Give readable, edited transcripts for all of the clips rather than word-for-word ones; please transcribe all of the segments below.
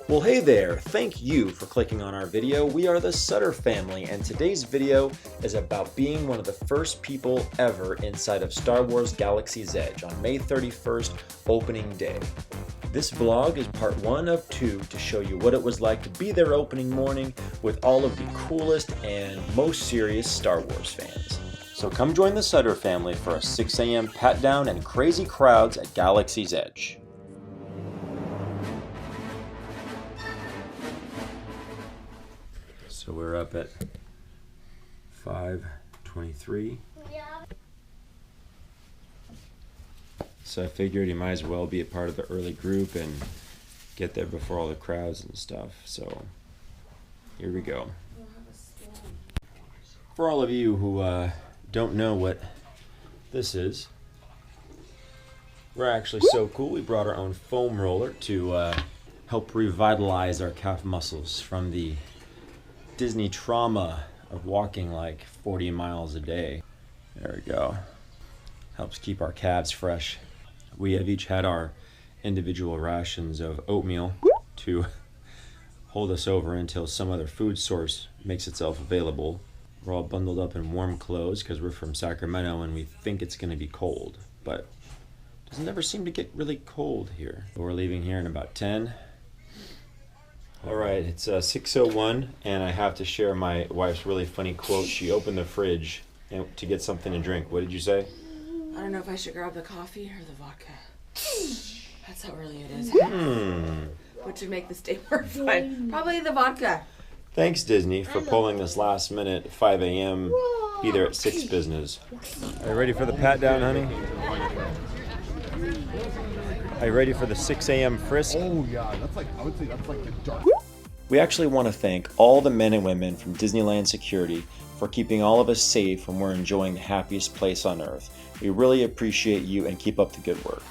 Well, hey there, thank you for clicking on our video. We are the Sutter Family, and today's video is about being one of the first people ever inside of Star Wars Galaxy's Edge on May 31st, opening day. This vlog is part 1 of 2 to show you what it was like to be there opening morning with all of the coolest and most serious Star Wars fans. So come join the Sutter Family for a 6 a.m. pat down and crazy crowds at Galaxy's Edge. So we're up at 5:23. So I figured you might as well be a part of the early group and get there before all the crowds and stuff. So here we go. For all of you who don't know what this is, we're actually so cool. We brought our own foam roller to help revitalize our calf muscles from the Disney trauma of walking like 40 miles a day. There we go. Helps keep our calves fresh. We have each had our individual rations of oatmeal to hold us over until some other food source makes itself available. We're all bundled up in warm clothes because we're from Sacramento and we think it's going to be cold, but it doesn't ever seem to get really cold here. We're leaving here in about 10. All right, it's 6:01, and I have to share my wife's really funny quote. She opened the fridge to get something to drink. What did you say? I don't know if I should grab the coffee or the vodka. That's how early it is. Which would make this day more fun. Probably the vodka. Thanks, Disney, for pulling this last minute 5 a.m. Be there at 6 business. Are you ready for the pat down, honey? Are you ready for the 6 a.m. frisk? Oh yeah, I would say that's like the dark. We actually want to thank all the men and women from Disneyland Security for keeping all of us safe when we're enjoying the happiest place on earth. We really appreciate you and keep up the good work.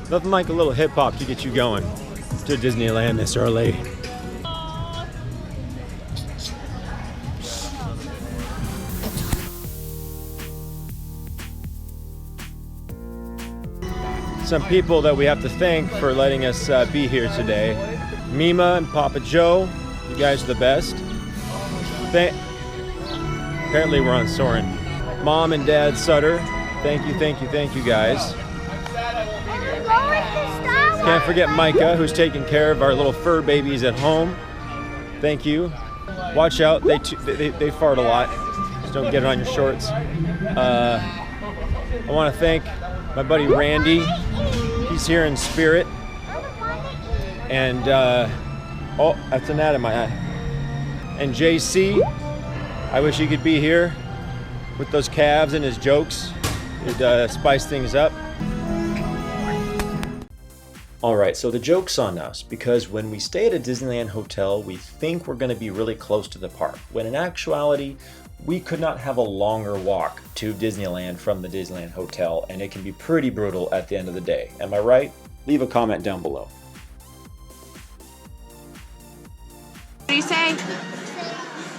Nothing like a little hip hop to get you going to Disneyland this early. Some people that we have to thank for letting us be here today. Mima and Papa Joe, you guys are the best. Apparently we're on Soarin'. Mom and Dad Sutter, thank you guys. Can't forget Micah, who's taking care of our little fur babies at home. Thank you. Watch out, they fart a lot. Just don't get it on your shorts. I want to thank my buddy Randy. He's here in spirit. And, oh, that's a gnat in my eye. And JC, I wish he could be here with those calves and his jokes. It'd spice things up. Alright, so the joke's on us, because when we stay at a Disneyland hotel, we think we're going to be really close to the park, when in actuality, we could not have a longer walk to Disneyland from the Disneyland hotel, and it can be pretty brutal at the end of the day. Am I right? Leave a comment down below. What do you say?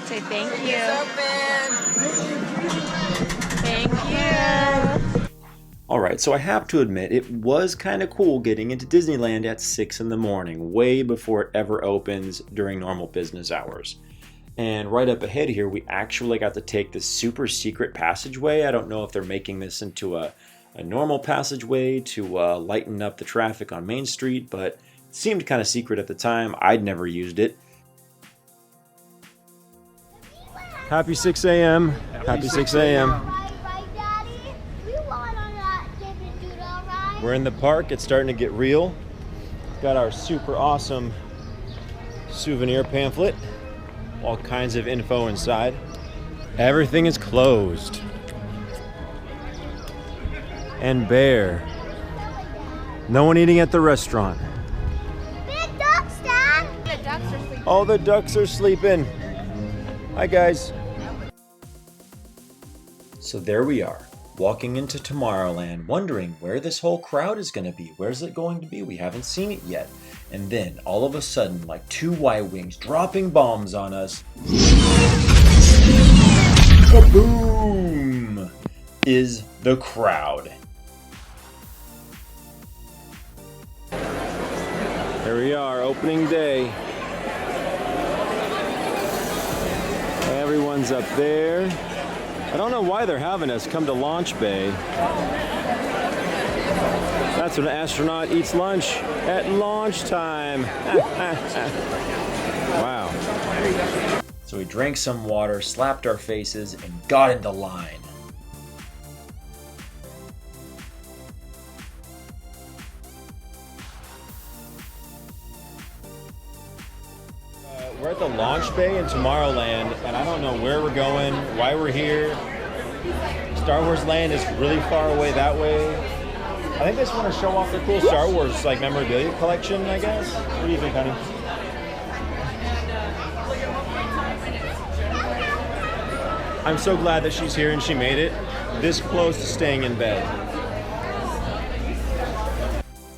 Say thank you. Thank you. Alright, so I have to admit, it was kind of cool getting into Disneyland at 6 in the morning, way before it ever opens during normal business hours. And right up ahead here, we actually got to take this super secret passageway. I don't know if they're making this into a normal passageway to lighten up the traffic on Main Street, but it seemed kind of secret at the time. I'd never used it. Happy 6 a.m. Happy 6 a.m. We're in the park, it's starting to get real. Got our super awesome souvenir pamphlet. All kinds of info inside. Everything is closed. And bare. No one eating at the restaurant. Big ducks, Dad! The ducks are sleeping. All the ducks are sleeping. Hi, guys. So there we are. walking into Tomorrowland, wondering where this whole crowd is going to be. Where's it going to be? We haven't seen it yet. And then, all of a sudden, like two Y-wings dropping bombs on us, kaboom, is the crowd. Here we are, opening day. Everyone's up there. I don't know why they're having us come to launch bay. That's when an astronaut eats lunch at launch time. Wow. So we drank some water, slapped our faces, and got into line. We're at the launch bay in Tomorrowland, and I don't know where we're going, why we're here. Star Wars Land is really far away that way. I think they just want to show off their cool Star Wars like memorabilia collection, I guess. What do you think, honey? I'm so glad that she's here and she made it this close to staying in bed.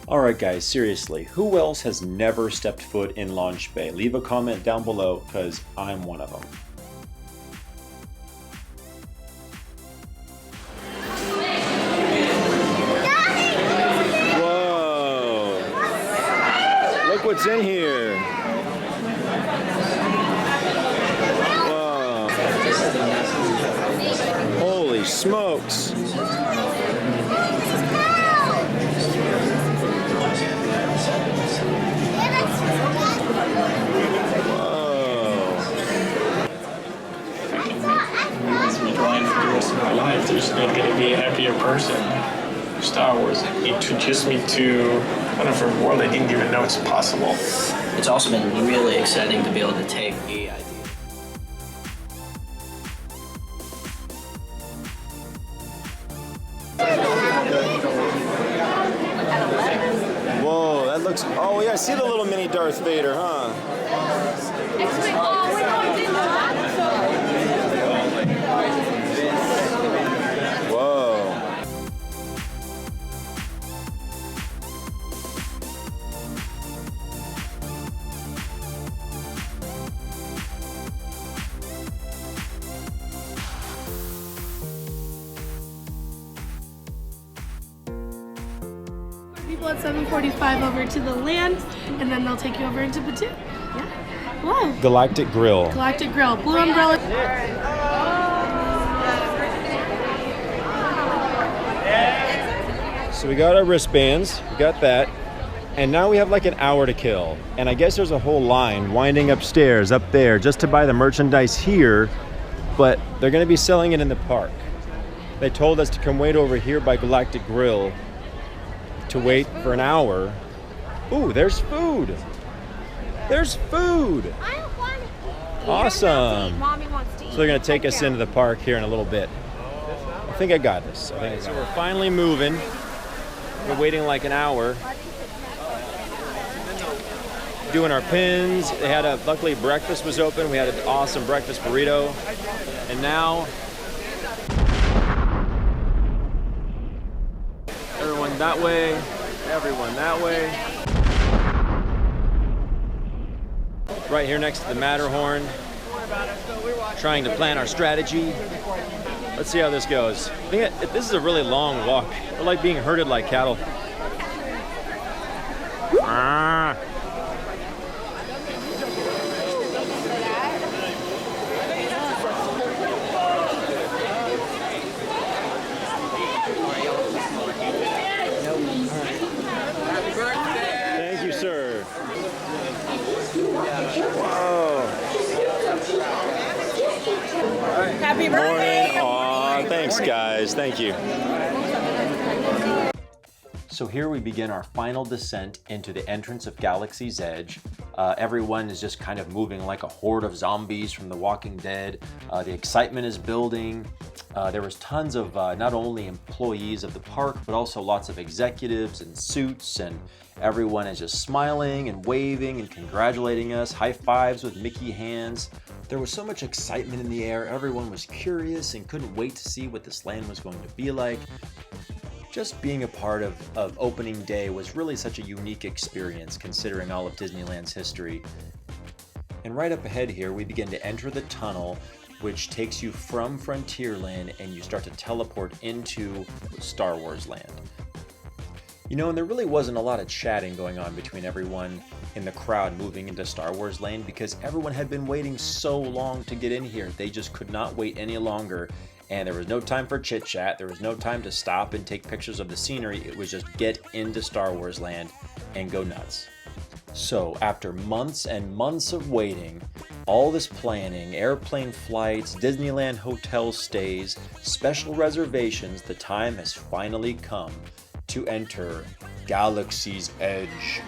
Alright guys, seriously, who else has never stepped foot in Launch Bay? Leave a comment down below, because I'm one of them. Whoa! Look what's in here! Whoa! Holy smokes! My life, there's not going to be a happier person. Star Wars introduced me to a wonderful world I didn't even know it's possible. It's also been really exciting to be able to take the idea. Whoa, that looks... Oh yeah, I see the little mini Darth Vader, huh? People at 7:45 over to the land, and then they'll take you over into Batuu. Yeah. Hello. Galactic Grill. Galactic Grill. Blue umbrella. So we got our wristbands, we got that, and now we have like an hour to kill. And I guess there's a whole line winding upstairs, up there, just to buy the merchandise here, but they're gonna be selling it in the park. They told us to come wait over here by Galactic Grill to wait for an hour. Ooh, there's food. There's food. I don't want to eat. Awesome. Mommy wants to eat. So they're gonna take us into the park here in a little bit. I think I got this. So we're finally moving. We're waiting like an hour. Doing our pins. They had luckily breakfast was open. We had an awesome breakfast burrito. And now everyone that way, everyone that way. Right here next to the Matterhorn. Trying to plan our strategy. Let's see how this goes. I think this is a really long walk. We're like being herded like cattle. Ah. Thank you, sir. Whoa. Happy birthday! Aw, thanks guys, thank you. So here we begin our final descent into the entrance of Galaxy's Edge. Everyone is just kind of moving like a horde of zombies from The Walking Dead. The excitement is building. There was tons of not only employees of the park, but also lots of executives in suits, and everyone is just smiling and waving and congratulating us, high fives with Mickey hands. There was so much excitement in the air. Everyone was curious and couldn't wait to see what this land was going to be like. just being a part of opening day was really such a unique experience considering all of Disneyland's history. And right up ahead here, we begin to enter the tunnel, which takes you from Frontierland and you start to teleport into Star Wars Land. You know, and there really wasn't a lot of chatting going on between everyone in the crowd moving into Star Wars Land because everyone had been waiting so long to get in here. They just could not wait any longer, and there was no time for chit chat. There was no time to stop and take pictures of the scenery. It was just get into Star Wars Land and go nuts. So after months and months of waiting, all this planning, airplane flights, Disneyland hotel stays, special reservations, the time has finally come to enter Galaxy's Edge.